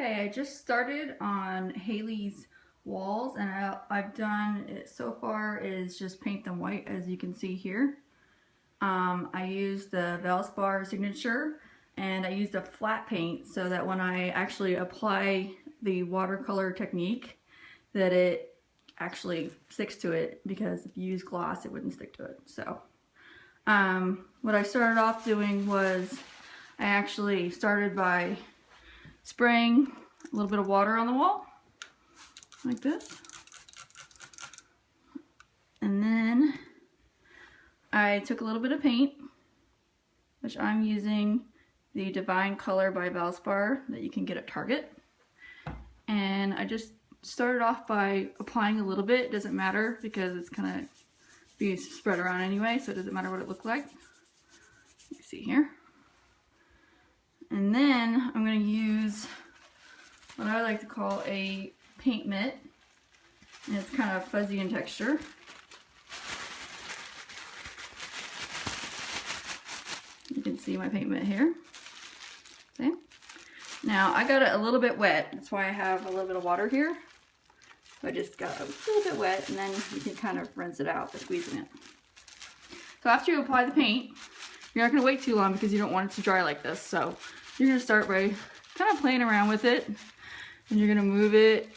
Okay, I just started on Haley's walls, and I've done it so far is just paint them white, as you can see here. I used the Valspar signature, and I used a flat paint so that when I actually apply the watercolor technique that it actually sticks to it, because if you use gloss it wouldn't stick to it. So what I started off doing was I actually started by spraying a little bit of water on the wall like this, and then I took a little bit of paint, which I'm using the Divine Color by Valspar that you can get at Target, and I just started off by applying a little bit. It doesn't matter because it's gonna be spread around anyway, so it doesn't matter what it looked like. You can see here. And then I'm going to use what I like to call a paint mitt, and it's kind of fuzzy in texture. You can see my paint mitt here. Okay. Now I got it a little bit wet, that's why I have a little bit of water here. So I just got a little bit wet, and then you can kind of rinse it out by squeezing it. So after you apply the paint, you're not going to wait too long because you don't want it to dry like this. So you're going to start by kind of playing around with it, and you're going to move it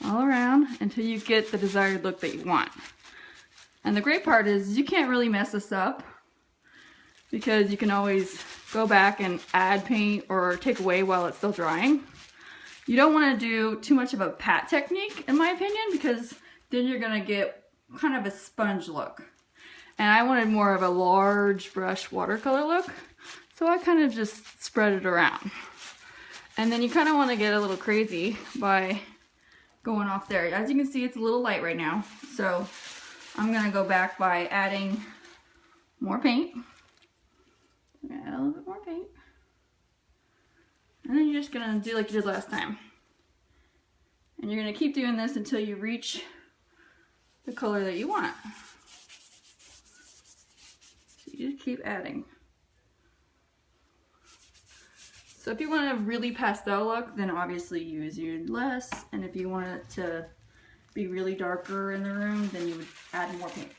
all around until you get the desired look that you want. And the great part is you can't really mess this up because you can always go back and add paint or take away while it's still drying. You don't want to do too much of a pat technique, in my opinion, because then you're going to get kind of a sponge look. And I wanted more of a large brush watercolor look, so I kind of just spread it around. And then you kind of want to get a little crazy by going off there. As you can see, it's a little light right now, so I'm going to go back by adding more paint. I'm going to add a little bit more paint. And then you're just going to do like you did last time. And you're going to keep doing this until you reach the color that you want. So you just keep adding. So if you want a really pastel look, then obviously you use less. And if you want it to be really darker in the room, then you would add more paint.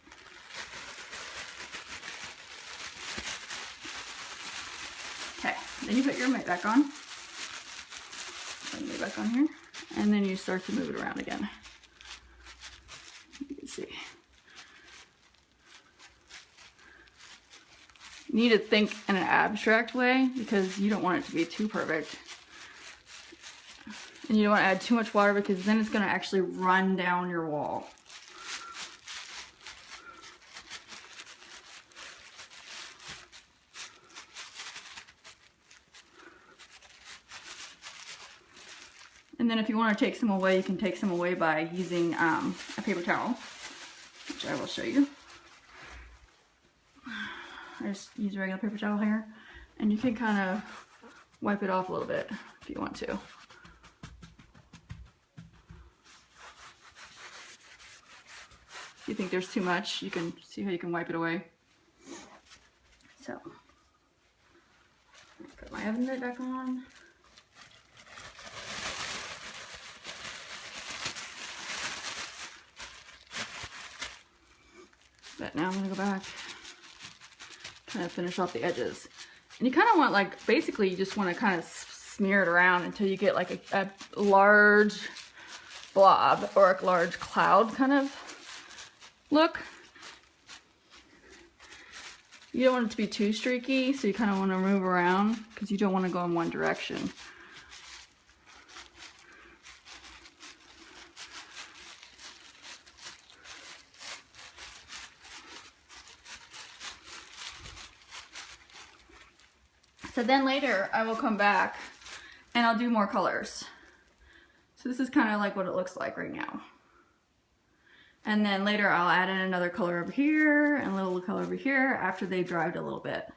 Okay, then you put your mitt back on. Back on here, and then you start to move it around again. You can see. You need to think in an abstract way because you don't want it to be too perfect. And you don't want to add too much water because then it's going to actually run down your wall. And then if you want to take some away, you can take some away by using a paper towel, which I will show you. I just use a regular paper towel here, and you can kind of wipe it off a little bit if you want to. If you think there's too much, you can see how you can wipe it away. So, put my oven mitt back on. But now I'm going to go back, kind of finish off the edges. And you kind of want, like, basically you just want to kind of smear it around until you get like a large blob or a large cloud kind of look. You don't want it to be too streaky, so you kind of want to move around because you don't want to go in one direction. So then later I will come back and I'll do more colors. So this is kind of like what it looks like right now. And then later I'll add in another color over here and a little color over here after they've dried a little bit.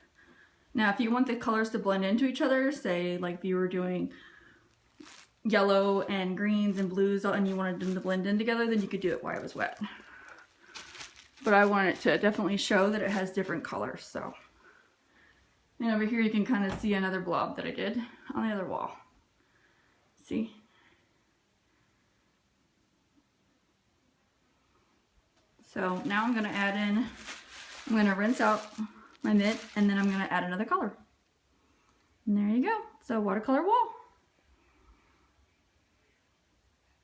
Now if you want the colors to blend into each other, say like if you were doing yellow and greens and blues and you wanted them to blend in together, then you could do it while it was wet. But I want it to definitely show that it has different colors, so. And over here you can kind of see another blob that I did on the other wall. See? So now I'm going to add in, I'm going to rinse out my mitt, and then I'm going to add another color. And there you go. So watercolor wall.